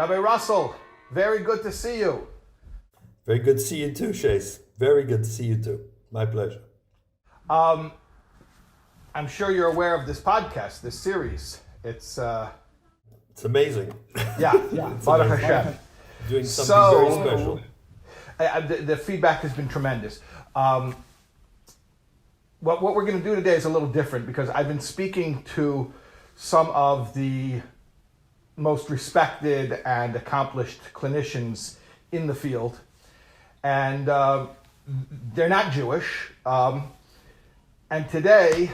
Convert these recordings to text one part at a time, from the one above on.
Rabbi Russell, very good to see you. Very good to see you too, Chase. Very good to see you too. My pleasure. I'm sure you're aware of this podcast, this series. It's amazing. Yeah. Baruch Hashem. Doing something very special. The feedback has been tremendous. What we're going to do today is a little different because I've been speaking to some of the most respected and accomplished clinicians in the field, and they're not Jewish. And today,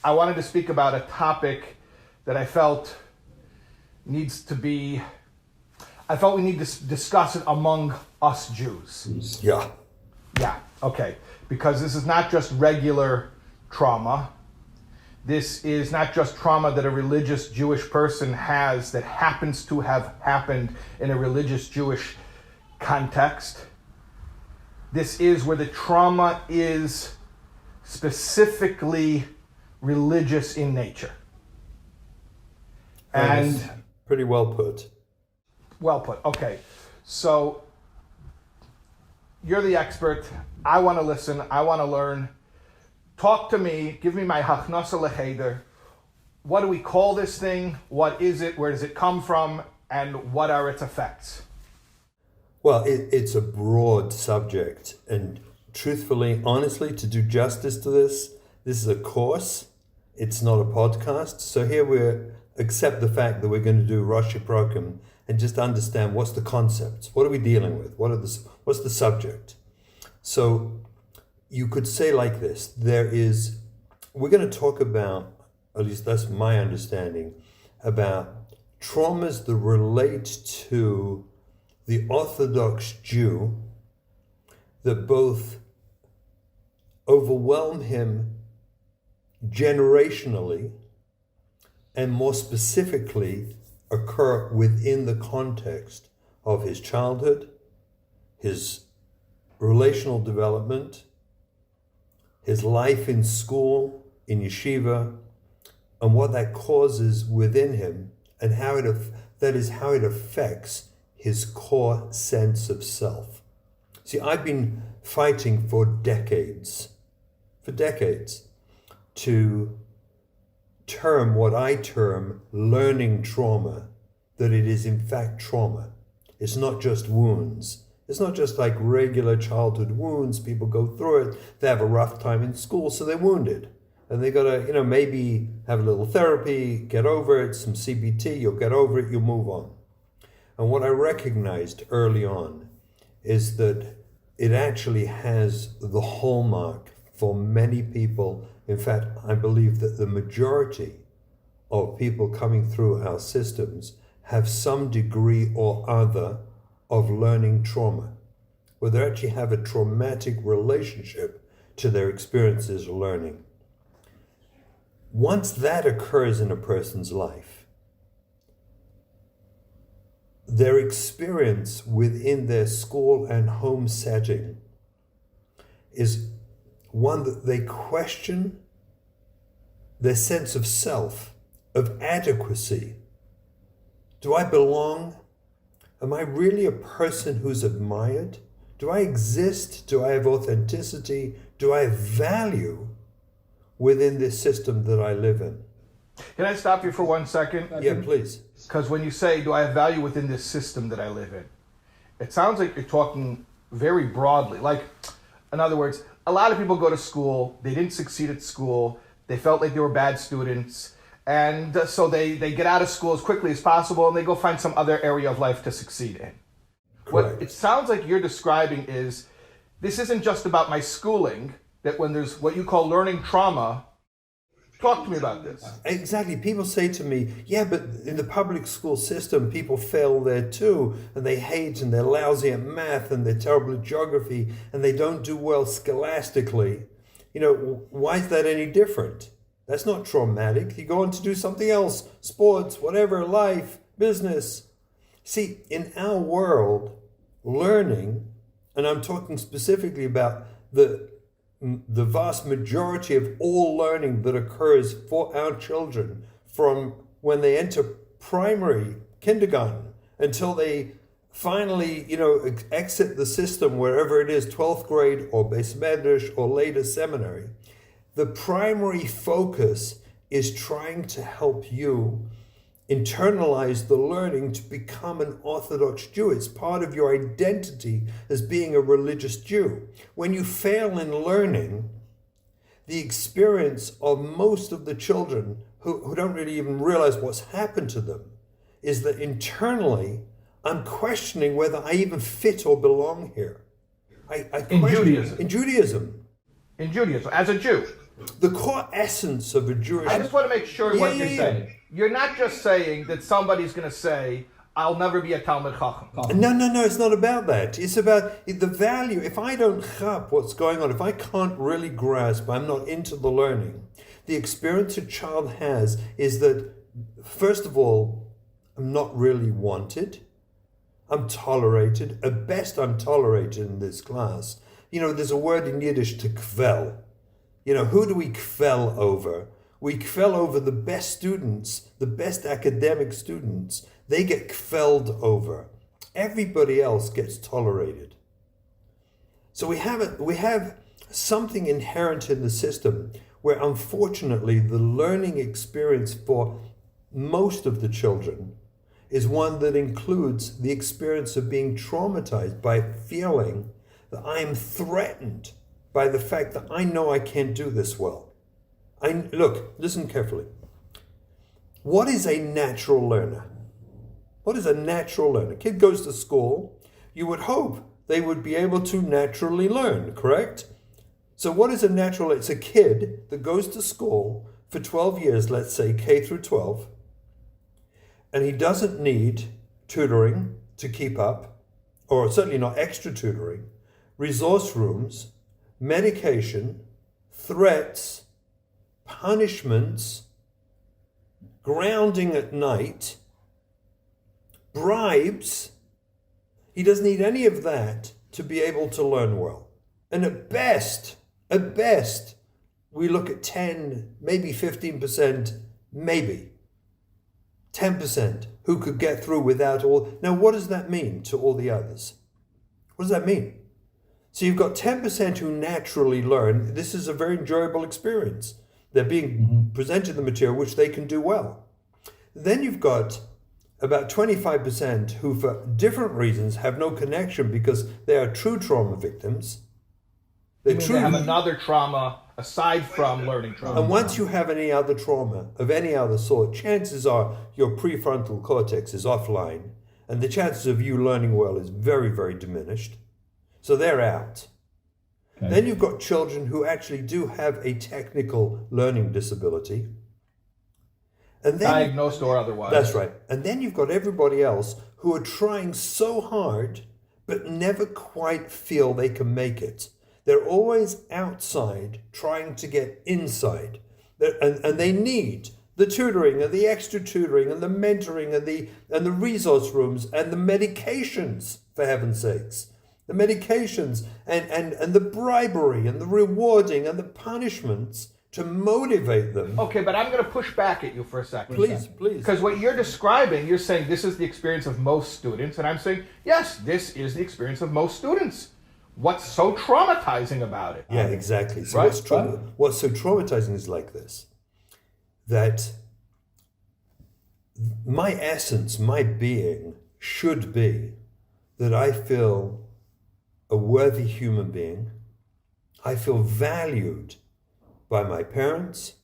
I wanted to speak about a topic that I felt we need to discuss it among us Jews. Yeah. Yeah, okay. Because this is not just regular trauma. This is not just trauma that a religious Jewish person has that happens to have happened in a religious Jewish context. This is where the trauma is specifically religious in nature. And pretty well put. Well put. Okay. So you're the expert. I want to listen. I want to learn. Talk to me. Give me my hachnasa lecheder. What do we call this thing? What is it? Where does it come from? And what are its effects? Well, it's a broad subject. And truthfully, honestly, to do justice to this is a course. It's not a podcast. So here we accept the fact that we're going to do Rosh Hashanah and just understand what's the concepts. What are we dealing with? What's the subject? So you could say like this, we're going to talk about, at least that's my understanding, about traumas that relate to the Orthodox Jew that both overwhelm him generationally and more specifically occur within the context of his childhood, his relational development, his life in school, in yeshiva, and what that causes within him, and how it affects his core sense of self. See, I've been fighting for decades, to term what I term learning trauma, that it is in fact trauma. It's not just wounds. It's not just like regular childhood wounds. People go through it. They have a rough time in school, so they're wounded. And they gotta, maybe have a little therapy, get over it, some CBT, you'll get over it, you'll move on. And what I recognized early on is that it actually has the hallmark for many people. In fact, I believe that the majority of people coming through our systems have some degree or other of learning trauma, where they actually have a traumatic relationship to their experiences of learning. Once that occurs in a person's life, their experience within their school and home setting is one that they question their sense of self, of adequacy. Do I belong? Am I really a person who's admired? Do I exist? Do I have authenticity? Do I have value within this system that I live in? Can I stop you for 1 second? Yeah, please. Because when you say, do I have value within this system that I live in? It sounds like you're talking very broadly. Like, in other words, a lot of people go to school, they didn't succeed at school, they felt like they were bad students, and so they get out of school as quickly as possible and they go find some other area of life to succeed in. Correct. What it sounds like you're describing is, this isn't just about my schooling, that when there's what you call learning trauma. Talk to me about this. Exactly. People say to me, yeah, but in the public school system, people fail there too, and they hate, and they're lousy at math, and they're terrible at geography, and they don't do well scholastically. Why is that any different? That's not traumatic. You go on to do something else, sports, whatever, life, business. See, in our world, learning, and I'm talking specifically about the vast majority of all learning that occurs for our children from when they enter primary, kindergarten, until they finally, exit the system, wherever it is, 12th grade or Beis Medrash or later seminary. The primary focus is trying to help you internalize the learning to become an Orthodox Jew. It's part of your identity as being a religious Jew. When you fail in learning, the experience of most of the children who don't really even realize what's happened to them is that internally, I'm questioning whether I even fit or belong here. In Judaism. In Judaism. In Judaism, as a Jew. The core essence of a Jewish... I just want to make sure what you're saying. You're not just saying that somebody's going to say, I'll never be a Talmid Chacham. No, it's not about that. It's about the value. If I don't chap what's going on, if I can't really grasp, I'm not into the learning, the experience a child has is that, first of all, I'm not really wanted. I'm tolerated. At best, I'm tolerated in this class. There's a word in Yiddish to kvel. Who do we kvel over? We kvel over the best students, the best academic students. They get kveled over. Everybody else gets tolerated. So we have something inherent in the system where, unfortunately, the learning experience for most of the children is one that includes the experience of being traumatized by feeling that I am threatened by the fact that I know I can't do this well. Look, listen carefully. What is a natural learner? What is a natural learner? A kid goes to school. You would hope they would be able to naturally learn, correct? So what is a natural? It's a kid that goes to school for 12 years, let's say K through 12, and he doesn't need tutoring to keep up, or certainly not extra tutoring, resource rooms, medication, threats, punishments, grounding at night, bribes. He doesn't need any of that to be able to learn well. And at best, we look at 10, maybe 15%, maybe 10% who could get through without all. Now, what does that mean to all the others? What does that mean? So you've got 10% who naturally learn. This is a very enjoyable experience. They're being presented the material which they can do well. Then you've got about 25% who, for different reasons, have no connection because they are true trauma victims. They have another trauma aside from learning trauma. And once you have any other trauma of any other sort, chances are your prefrontal cortex is offline, and the chances of you learning well is very, very diminished. So they're out. Okay. Then you've got children who actually do have a technical learning disability. And then, diagnosed or otherwise. That's right. And then you've got everybody else who are trying so hard, but never quite feel they can make it. They're always outside trying to get inside. And they need the tutoring and the extra tutoring and the mentoring and the resource rooms and the medications, for heaven's sakes. The medications and the bribery and the rewarding and the punishments to motivate them. Okay, but I'm going to push back at you for a second. Please. Because what you're describing, you're saying this is the experience of most students, and I'm saying, yes, this is the experience of most students. What's so traumatizing about it? Yeah, exactly. So right? What's so traumatizing is like this, that my essence, my being, should be that I feel a worthy human being. I feel valued by my parents,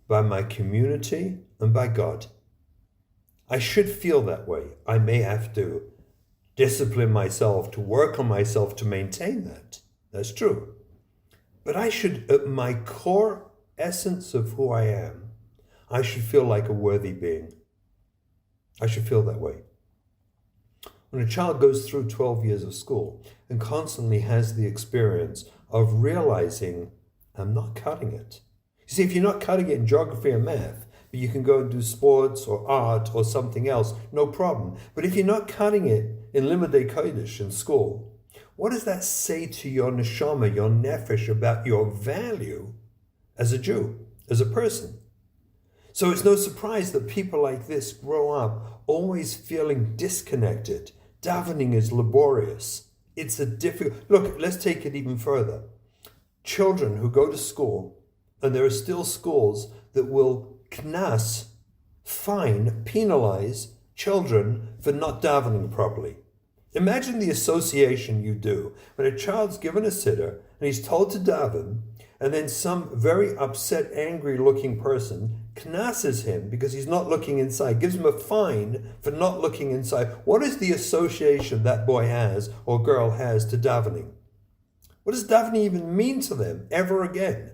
by my community, and by God. I should feel that way. I may have to discipline myself, to work on myself to maintain that. That's true. But I should, at my core essence of who I am, I should feel like a worthy being. I should feel that way. When a child goes through 12 years of school and constantly has the experience of realizing, I'm not cutting it. You see, if you're not cutting it in geography and math, but you can go and do sports or art or something else, no problem. But if you're not cutting it in Limudei Kodesh in school, what does that say to your neshama, your nefesh, about your value as a Jew, as a person? So it's no surprise that people like this grow up always feeling disconnected. Davening is laborious. It's a difficult... Look, let's take it even further. Children who go to school, and there are still schools that will knas, fine, penalize children for not davening properly. Imagine the association you do when a child's given a siddur and he's told to daven, and then some very upset, angry-looking person knasses him because he's not looking inside, gives him a fine for not looking inside. What is the association that boy has or girl has to davening? What does davening even mean to them ever again?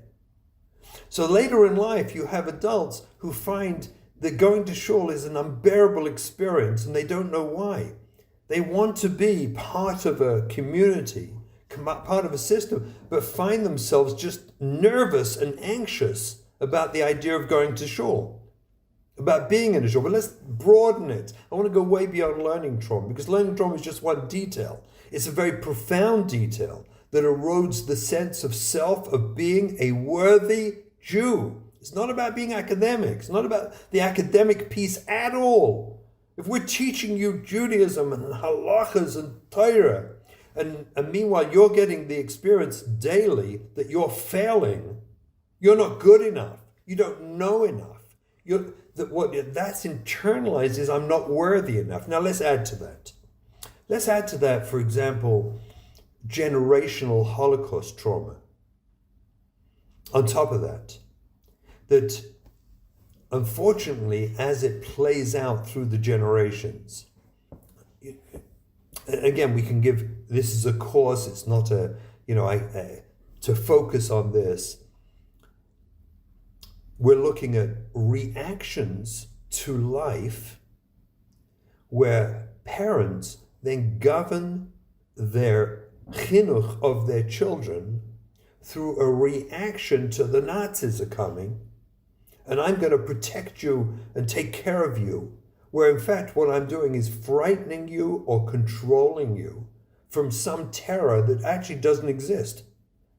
So later in life, you have adults who find that going to shul is an unbearable experience and they don't know why. They want to be part of a community, part of a system, but find themselves just nervous and anxious about the idea of going to shul, about being in a shul. But let's broaden it. I want to go way beyond learning trauma, because learning trauma is just one detail. It's a very profound detail that erodes the sense of self, of being a worthy Jew. It's not about being academic. It's not about the academic piece at all. If we're teaching you Judaism and halachas and Torah, and meanwhile you're getting the experience daily that you're failing, you're not good enough, you don't know enough, that's internalized is I'm not worthy enough. Now let's add to that. Let's add to that, for example, generational Holocaust trauma. On top of that unfortunately, as it plays out through the generations, again, we can give, this is a course, it's not to focus on this. We're looking at reactions to life where parents then govern their chinuch of their children through a reaction to the Nazis are coming, and I'm going to protect you and take care of you, where in fact what I'm doing is frightening you or controlling you from some terror that actually doesn't exist,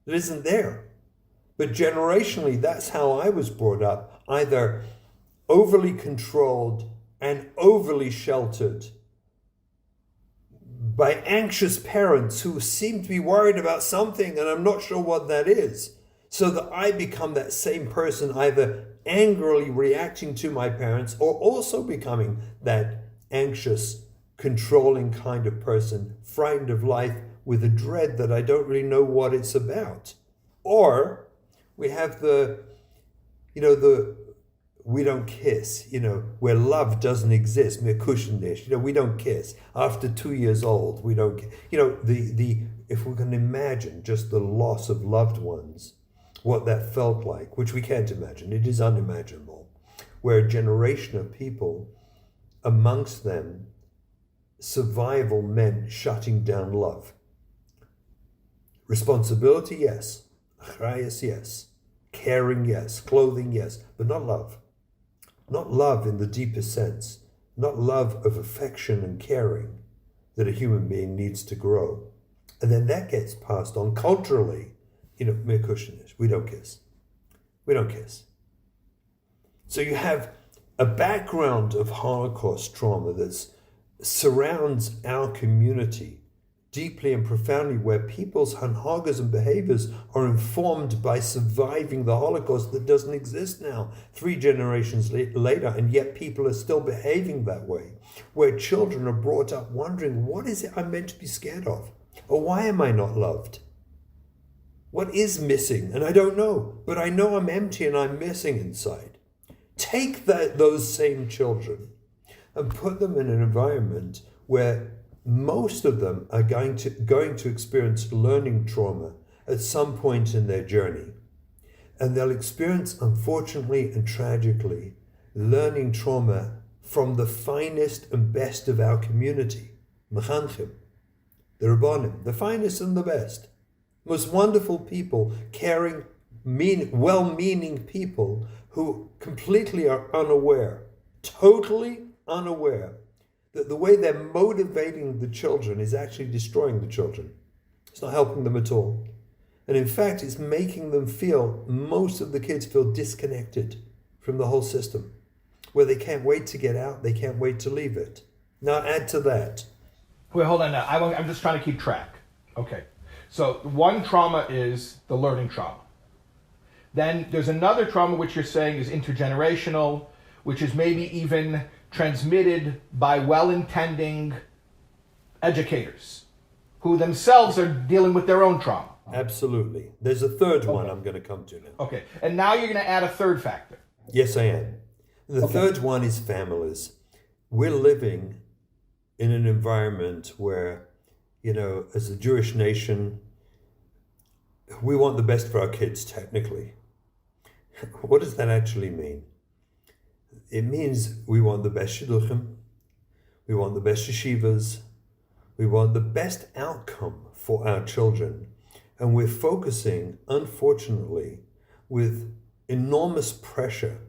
that isn't there. But generationally, that's how I was brought up, either overly controlled and overly sheltered by anxious parents who seem to be worried about something, and I'm not sure what that is, so that I become that same person, either angrily reacting to my parents or also becoming that anxious, controlling kind of person, frightened of life with a dread that I don't really know what it's about. Or we have the we don't kiss, where love doesn't exist, wir kuscheln nicht, we don't kiss. After 2 years old, we don't, if we can imagine just the loss of loved ones, what that felt like, which we can't imagine, it is unimaginable, where a generation of people, amongst them, survival meant shutting down love. Responsibility, yes. Achrayus, yes. Caring, yes. Clothing, yes. But not love. Not love in the deepest sense. Not love of affection and caring that a human being needs to grow. And then that gets passed on culturally. Mir kushenish. We don't kiss. We don't kiss. So you have a background of Holocaust trauma that surrounds our community deeply and profoundly, where people's hanhagas and behaviors are informed by surviving the Holocaust that doesn't exist now, 3 generations later, and yet people are still behaving that way, where children are brought up wondering, what is it I'm meant to be scared of? Or why am I not loved? What is missing? And I don't know, but I know I'm empty and I'm missing inside. Take those same children and put them in an environment where most of them are going to experience learning trauma at some point in their journey. And they'll experience, unfortunately and tragically, learning trauma from the finest and best of our community, Mechanchim, the Rabbanim, the finest and the best, most wonderful people, caring, well-meaning people who completely are unaware, totally unaware, that the way they're motivating the children is actually destroying the children. It's not helping them at all. And in fact, it's making them most of the kids feel disconnected from the whole system, where they can't wait to get out, they can't wait to leave it. Now add to that. Wait, hold on now. I'm just trying to keep track. Okay. So one trauma is the learning trauma. Then there's another trauma which you're saying is intergenerational, which is maybe even transmitted by well-intending educators who themselves are dealing with their own trauma. Absolutely. There's a third one I'm going to come to now. Okay. And now you're going to add a third factor. Yes, I am. The third one is families. We're living in an environment where, as a Jewish nation, we want the best for our kids, technically. What does that actually mean? It means we want the best shidduchim, we want the best yeshivas, we want the best outcome for our children. And we're focusing, unfortunately, with enormous pressure,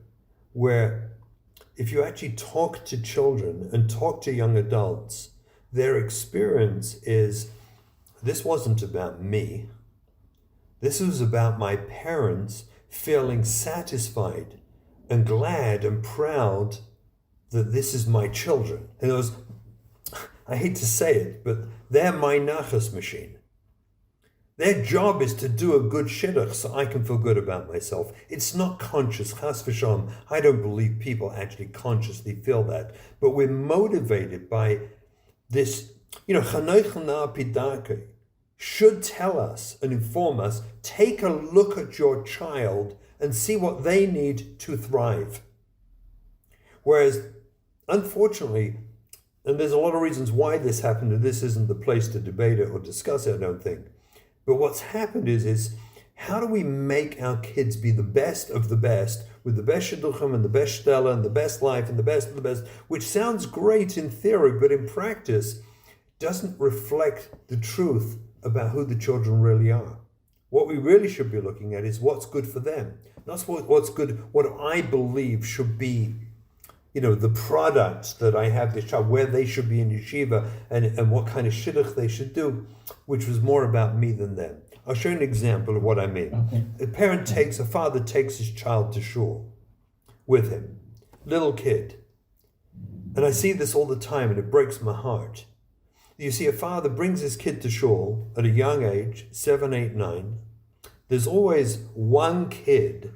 where if you actually talk to children and talk to young adults, their experience is, this wasn't about me. This was about my parents feeling satisfied and glad and proud that this is my children. And I hate to say it, but they're my nachas machine. Their job is to do a good shidduch so I can feel good about myself. It's not conscious, chas v'shalom. I don't believe people actually consciously feel that. But we're motivated by this, chanoich pidake should tell us and inform us, take a look at your child and see what they need to thrive. Whereas, unfortunately, and there's a lot of reasons why this happened, and this isn't the place to debate it or discuss it, I don't think. But what's happened is how do we make our kids be the best of the best, with the best shidduchim and the best shtela and the best life and the best of the best, which sounds great in theory, but in practice doesn't reflect the truth about who the children really are. What we really should be looking at is what's good for them. Not what's good, what I believe should be, the product that I have this child, where they should be in yeshiva, and what kind of shidduch they should do, which was more about me than them. I'll show you an example of what I mean. Okay. A father takes his child to shul with him, little kid. And I see this all the time and it breaks my heart. You see, a father brings his kid to shul at a young age, 7, 8, 9. There's always one kid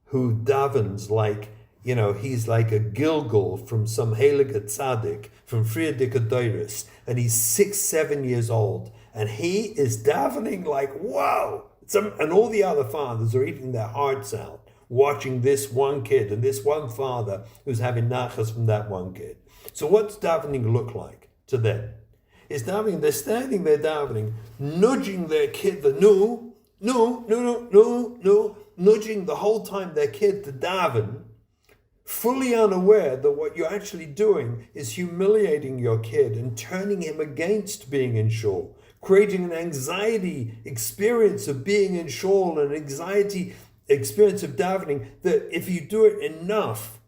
who davens like, he's like a Gilgal from some Heilige Tzaddik, from Friedrich Adoris, and he's 6, 7 years old. And he is davening like, whoa! And all the other fathers are eating their hearts out, watching this one kid and this one father who's having nachas from that one kid. So what's davening look like to them? It's davening, they're standing there davening, nudging their kid, nudging the whole time their kid to daven, fully unaware that what you're actually doing is humiliating your kid and turning him against being in shul, creating an anxiety experience of being in shul, an anxiety experience of davening, that if you do it enough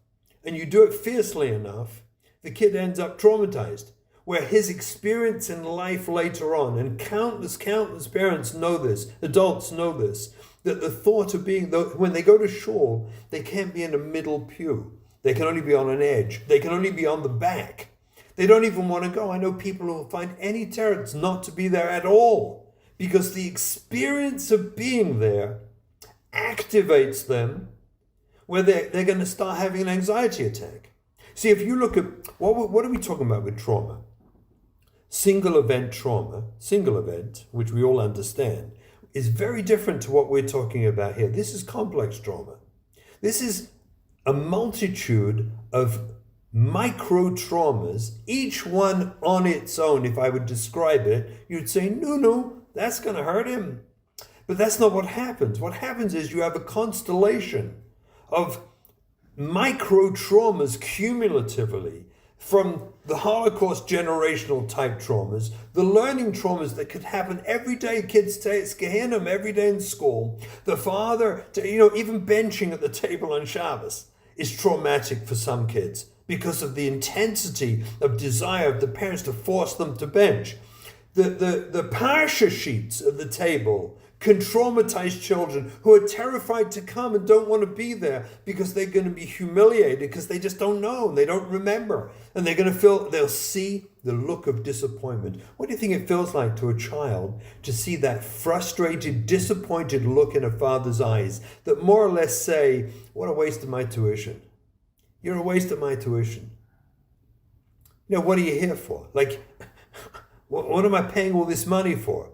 and you do it fiercely enough, the kid ends up traumatized. Where his experience in life later on, and countless parents know this, adults know this, that the thought of being, when they go to shul, they can't be in a middle pew. They can only be on an edge. They can only be on the back. They don't even want to go. I know people who will find any terrors not to be there at all, because the experience of being there activates them, where they're going to start having an anxiety attack. See, if you look at, what are we talking about with trauma? Single event trauma, which we all understand, is very different to what we're talking about here. This is complex trauma. This is a multitude of micro traumas, each one on its own. If I would describe it, you'd say, no, that's going to hurt him. But that's not what happens. What happens is you have a constellation of micro traumas cumulatively, from the Holocaust generational type traumas, the learning traumas that could happen every day. Kids say it's Gehenna every day in school. The father, even benching at the table on Shabbos is traumatic for some kids because of the intensity of desire of the parents to force them to bench. The parsha sheets at the table can traumatize children who are terrified to come and don't want to be there because they're going to be humiliated because they just don't know and they don't remember. And they'll see the look of disappointment. What do you think it feels like to a child to see that frustrated, disappointed look in a father's eyes that more or less say, what a waste of my tuition. You're a waste of my tuition. What are you here for? Like, what am I paying all this money for?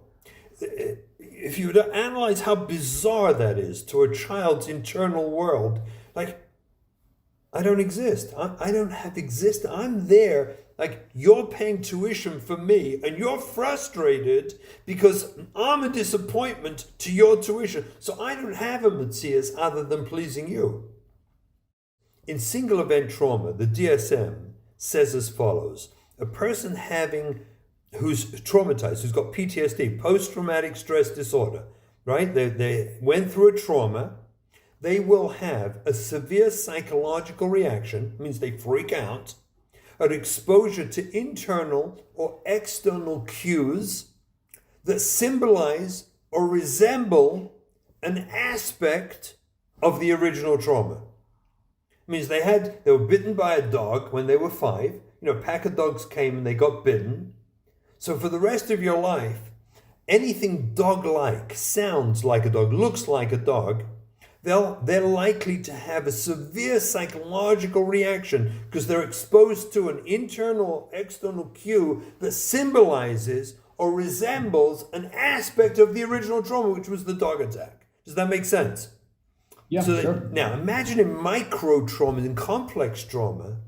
If you were to analyze how bizarre that is to a child's internal world, like, I don't exist. I don't have exist. I'm there. Like, you're paying tuition for me and you're frustrated because I'm a disappointment to your tuition. So I don't have a Metzias other than pleasing you. In single event trauma, the DSM says as follows: a person who's traumatized, who's got PTSD, post-traumatic stress disorder, right? They went through a trauma, they will have a severe psychological reaction, means they freak out, an exposure to internal or external cues that symbolize or resemble an aspect of the original trauma. It means they were bitten by a dog when they were 5. A pack of dogs came and they got bitten. So for the rest of your life, anything dog-like, sounds like a dog, looks like a dog, they're likely to have a severe psychological reaction because they're exposed to an internal or external cue that symbolizes or resembles an aspect of the original trauma, which was the dog attack. Does that make sense? Yeah, sure. Now, imagine in micro traumas, in complex trauma,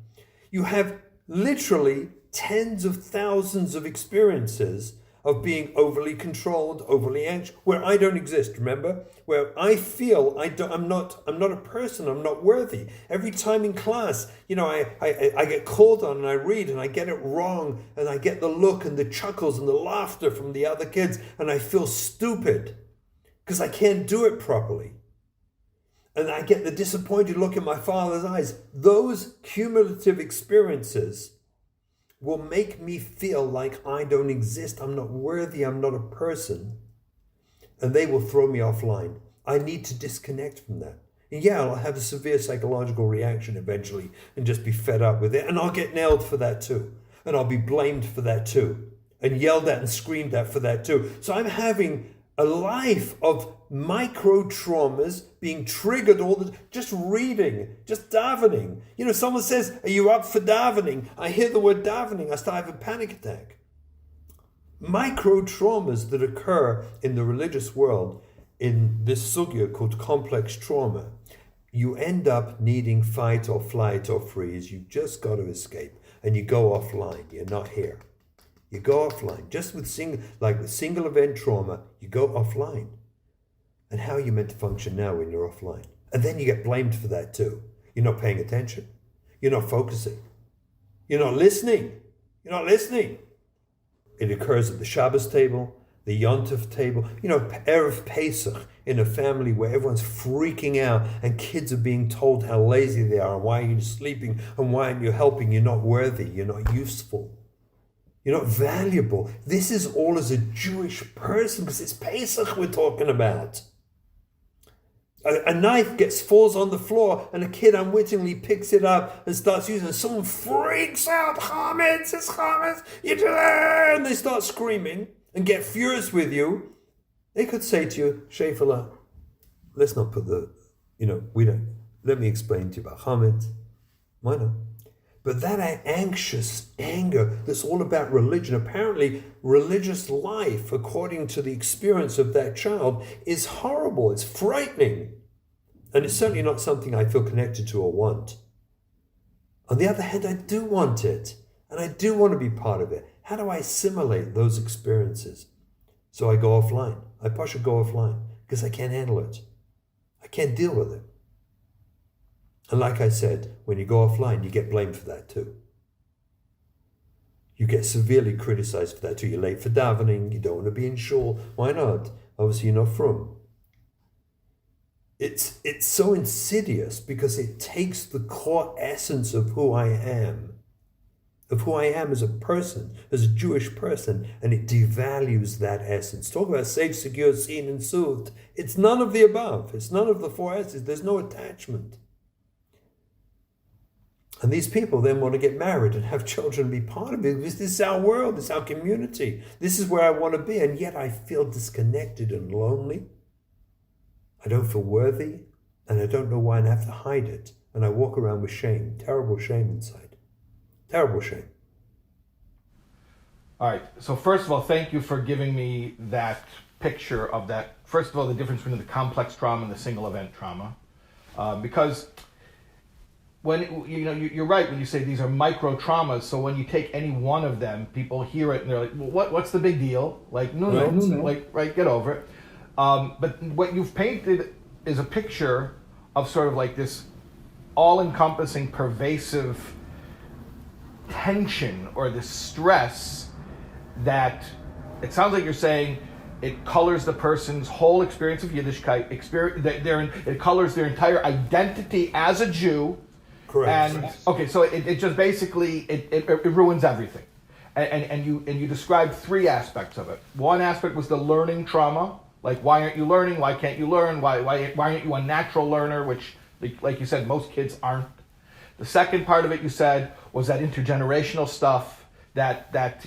you have literally tens of thousands of experiences of being overly controlled, overly anxious, where I don't exist, remember? Where I feel I'm not a person, I'm not worthy. Every time in class, I get called on and I read and I get it wrong and I get the look and the chuckles and the laughter from the other kids and I feel stupid because I can't do it properly. And I get the disappointed look in my father's eyes. Those cumulative experiences will make me feel like I don't exist, I'm not worthy, I'm not a person. And they will throw me offline. I need to disconnect from that. And yeah, I'll have a severe psychological reaction eventually and just be fed up with it. And I'll get nailed for that too. And I'll be blamed for that too. And yelled at and screamed at for that too. So I'm having a life of micro traumas being triggered just reading, just davening. Someone says, are you up for davening? I hear the word davening, I start having a panic attack. Micro traumas that occur in the religious world in this sugya called complex trauma, you end up needing fight or flight or freeze. You just got to escape and you go offline. You're not here. You go offline. Just with single event trauma, you go offline. And how are you meant to function now when you're offline? And then you get blamed for that too. You're not paying attention. You're not focusing. You're not listening. You're not listening. It occurs at the Shabbos table, the Yontif table, Erev Pesach in a family where everyone's freaking out and kids are being told how lazy they are and why are you sleeping and why aren't you helping? You're not worthy. You're not useful. You're not valuable. This is all as a Jewish person because it's Pesach we're talking about. A knife falls on the floor and a kid unwittingly picks it up and starts using it. Someone freaks out, chametz, it's chametz, and they start screaming and get furious with you. They could say to you, Shefala, let's not put let me explain to you about chametz. Why not? But that anxious anger that's all about religion, apparently religious life, according to the experience of that child, is horrible. It's frightening. And it's certainly not something I feel connected to or want. On the other hand, I do want it. And I do want to be part of it. How do I assimilate those experiences? So I go offline. I push go offline because I can't handle it. I can't deal with it. And like I said, when you go offline, you get blamed for that too. You get severely criticized for that too. You're late for davening, you don't want to be in shul. Why not? Obviously you're not frum. It's so insidious because it takes the core essence of who I am of who I am as a person, as a Jewish person, and it devalues that essence. Talk about safe, secure, seen, and soothed. It's none of the above. It's none of the four S's. There's no attachment. And these people then want to get married and have children and be part of it. This is our world. This is our community. This is where I want to be. And yet I feel disconnected and lonely. I don't feel worthy. And I don't know why, and I have to hide it. And I walk around with shame, terrible shame inside. Terrible shame. All right. So first of all, thank you for giving me that picture of that. First of all, the difference between the complex trauma and the single event trauma. Because when you're right when you say these are micro traumas. So when you take any one of them, people hear it and they're like, well, what's the big deal? Like, no, like, right, get over it. But what you've painted is a picture of sort of like this all-encompassing, pervasive tension or this stress that it sounds like you're saying it colors the person's whole experience of Yiddishkeit, it colors their entire identity as a Jew. Correct. And okay, so it just basically it ruins everything. And you described three aspects of it. One aspect was the learning trauma. Like, why aren't you learning? Why can't you learn? Why aren't you a natural learner? Which, like you said, most kids aren't. The second part of it you said was that intergenerational stuff, that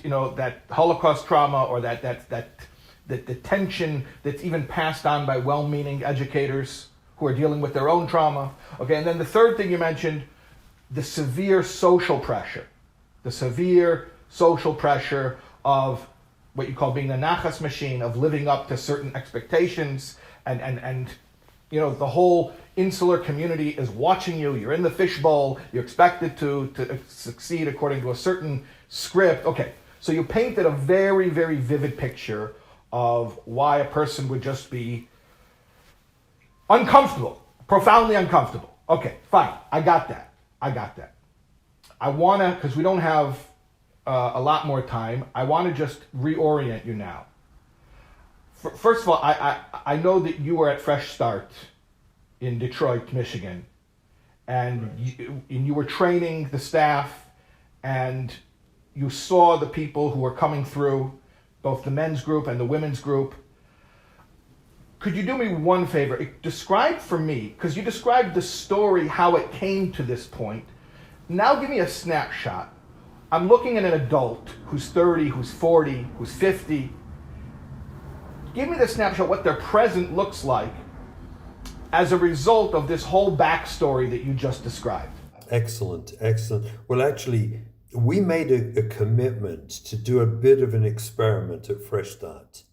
Holocaust trauma, or that the tension that's even passed on by well-meaning educators who are dealing with their own trauma. Okay, and then the third thing you mentioned, the severe social pressure of what you call being the nachas machine, of living up to certain expectations, and the whole insular community is watching you. You're in the fishbowl. You're expected to succeed according to a certain script. Okay, so you painted a very, very vivid picture of why a person would just be uncomfortable, profoundly uncomfortable. Okay, fine. I got that. I want to, because we don't have a lot more time, I want to just reorient you now. First of all, I know that you were at Fresh Start in Detroit, Michigan, and you were training the staff, and you saw the people who were coming through, both the men's group and the women's group. Could you do me one favor? Describe for me, because you described the story, how it came to this point. Now give me a snapshot. I'm looking at an adult who's 30, who's 40, who's 50. Give me the snapshot what their present looks like as a result of this whole backstory that you just described. Excellent. Well, actually, we made a commitment to do a bit of an experiment at Fresh Start,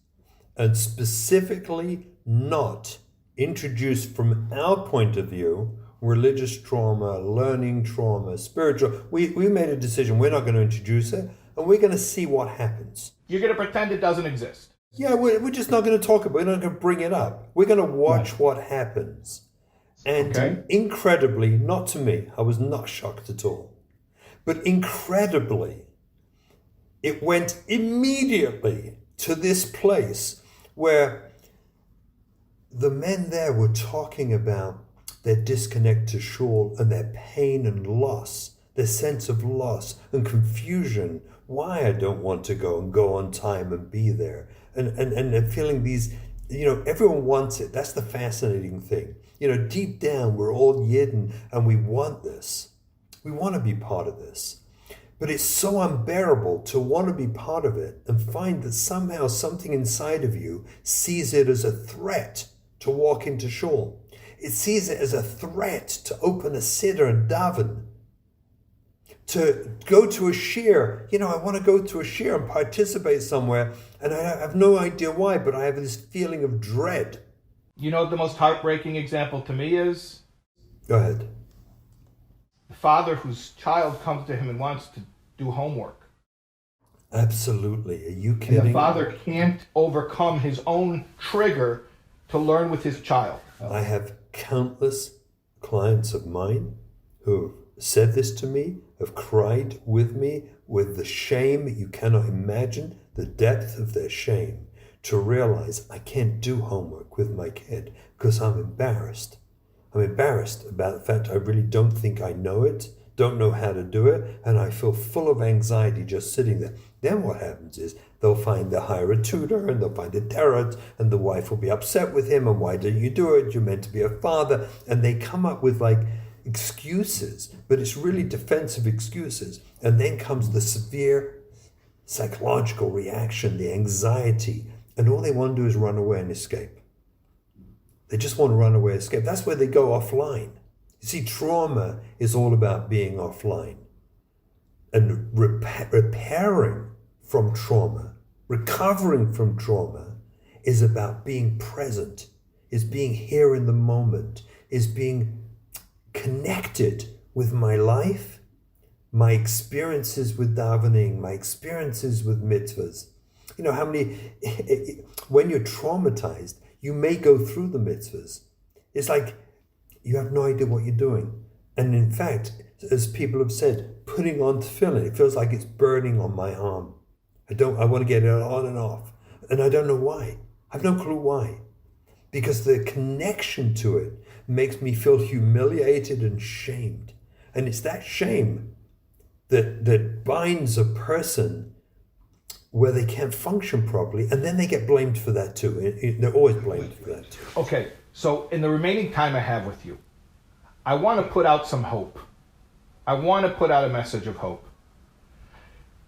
and specifically not introduce from our point of view religious trauma, learning trauma, spiritual. We made a decision. We're not going to introduce it, and we're going to see what happens. You're going to pretend it doesn't exist. Yeah, we're just not going to talk about it. We're not going to bring it up. We're going to watch what happens. And incredibly, not to me, I was not shocked at all, but incredibly, it went immediately to this place where the men there were talking about their disconnect to shul and their pain and loss, their sense of loss and confusion, why I don't want to go on time and be there. And feeling these, everyone wants it. That's the fascinating thing. Deep down, we're all Yidden and we want this. We want to be part of this. But it's so unbearable to want to be part of it and find that somehow something inside of you sees it as a threat to walk into shul. It sees it as a threat to open a siddur and daven, to go to a shir. I want to go to a shir and participate somewhere, and I have no idea why, but I have this feeling of dread. You know what the most heartbreaking example to me is? Go ahead. The father whose child comes to him and wants to do homework. Absolutely. Are you kidding? And the father can't overcome his own trigger to learn with his child. I have countless clients of mine who have said this to me, have cried with me with the shame. You cannot imagine the depth of their shame to realize I can't do homework with my kid because I'm embarrassed. I'm embarrassed about the fact I really don't think I know it, don't know how to do it, and I feel full of anxiety just sitting there. Then what happens is they'll hire a tutor, and they'll find a tarot, and the wife will be upset with him, and why don't you do it? You're meant to be a father. And they come up with like excuses, but it's really defensive excuses. And then comes the severe psychological reaction, the anxiety, and all they want to do is run away and escape. They just want to run away and escape. That's where they go offline. You see, trauma is all about being offline. And repairing from trauma, recovering from trauma, is about being present, is being here in the moment, is being connected with my life, my experiences with davening, my experiences with mitzvahs. You know, when you're traumatized, you may go through the mitzvahs. It's like you have no idea what you're doing. And in fact, as people have said, putting on tefillin, it feels like it's burning on my arm. I want to get it on and off. And I don't know why. I have no clue why. Because the connection to it makes me feel humiliated and shamed. And it's that shame that binds a person where they can't function properly, and then they get blamed for that too. They're always blamed for that too. Okay, so in the remaining time I have with you, I want to put out some hope. I want to put out a message of hope.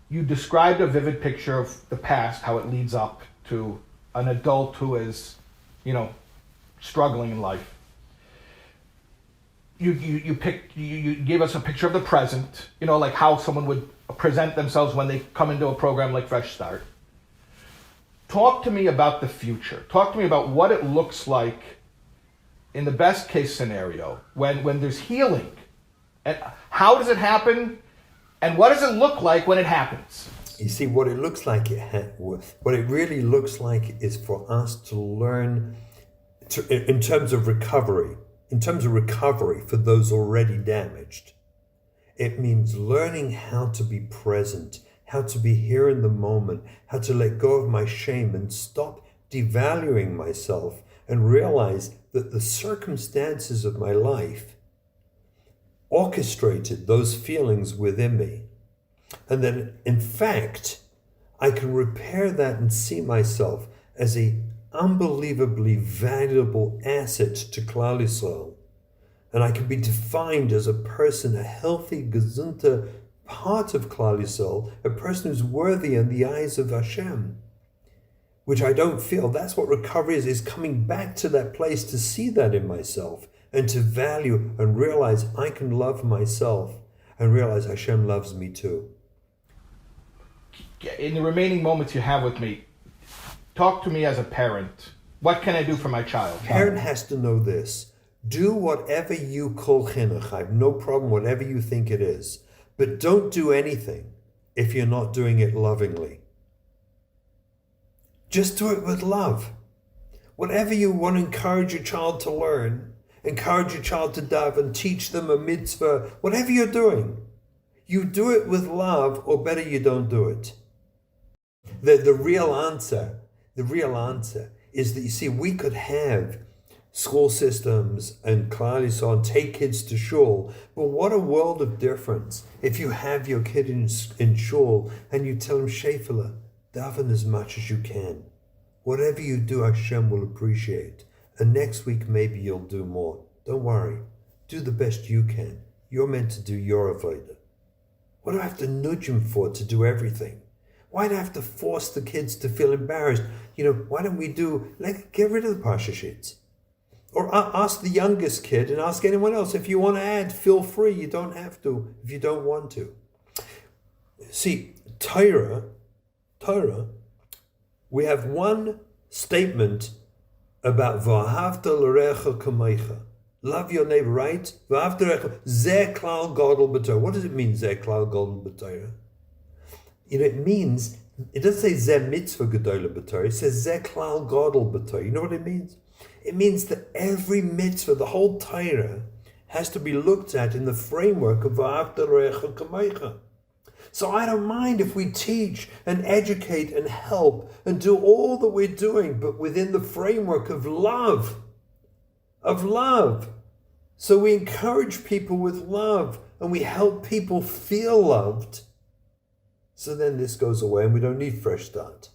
You described a vivid picture of the past, how it leads up to an adult who is, struggling in life. You gave us a picture of the present, like how someone would present themselves when they come into a program like Fresh Start. Talk to me about the future. Talk to me about what it looks like in the best case scenario when there's healing. And how does it happen? And what does it look like when it happens? You see, what it looks like, what it really looks like is for us to learn in terms of recovery for those already damaged. It means learning how to be present, how to be here in the moment, how to let go of my shame and stop devaluing myself and realize that the circumstances of my life orchestrated those feelings within me. And then, in fact, I can repair that and see myself as an unbelievably valuable asset to Klal Yisrael. And I can be defined as a person, a healthy, gesunter part of Klal Yisrael, a person who's worthy in the eyes of Hashem, which I don't feel. That's what recovery is coming back to that place to see that in myself and to value and realize I can love myself and realize Hashem loves me too. In the remaining moments you have with me, talk to me as a parent. What can I do for my child? Parent has to know this. Do whatever you call chinuch. I have no problem, whatever you think it is. But don't do anything if you're not doing it lovingly. Just do it with love. Whatever you want to encourage your child to learn, encourage your child to daven, teach them a mitzvah, whatever you're doing, you do it with love, or better, you don't do it. The real answer is that, you see, we could have school systems and Klal Yisrael take kids to shul, but what a world of difference if you have your kid in shul and you tell him, Shefela, daven as much as you can. Whatever you do, Hashem will appreciate. And next week, maybe you'll do more. Don't worry. Do the best you can. You're meant to do your avodah. What do I have to nudge him for to do everything? Why do I have to force the kids to feel embarrassed? Why don't we get rid of the Parsha sheets? Or ask the youngest kid and ask anyone else. If you want to add, feel free. You don't have to if you don't want to. See, Torah, we have one statement about V'ahavta l'recha kamecha. Love your neighbor, right? V'ahavta l'recha. Zeh klal gadol b'Torah. What does it mean, Zeh klal gadol b'Torah? It means, it doesn't say Zeh mitzvah gedolah b'Torah. It says Zeh klal gadol b'Torah. You know what it means? It means that every mitzvah, the whole Torah, has to be looked at in the framework of V'ahavta l'recha kamecha. So I don't mind if we teach and educate and help and do all that we're doing, but within the framework of love. So we encourage people with love and we help people feel loved. So then this goes away and we don't need fresh start.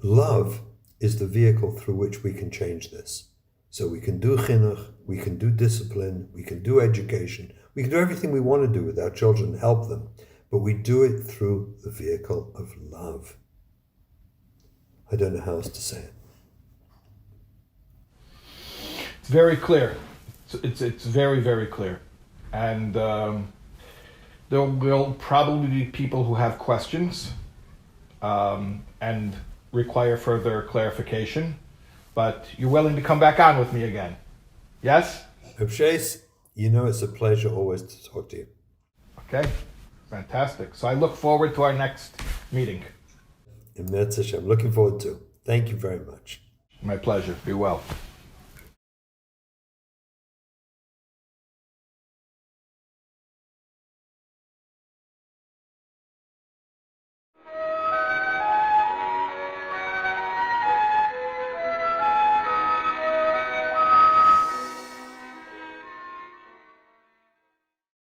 Love is the vehicle through which we can change this. So we can do chinuch, we can do discipline, we can do education, we can do everything we want to do with our children, help them, but we do it through the vehicle of love. I don't know how else to say it. It's very clear. It's very, very clear. And there will probably be people who have questions and require further clarification, but you're willing to come back on with me again. Yes? Abshais, you know it's a pleasure always to talk to you. Okay, fantastic. So I look forward to our next meeting. And that's I'm looking forward to. Thank you very much. My pleasure. Be well.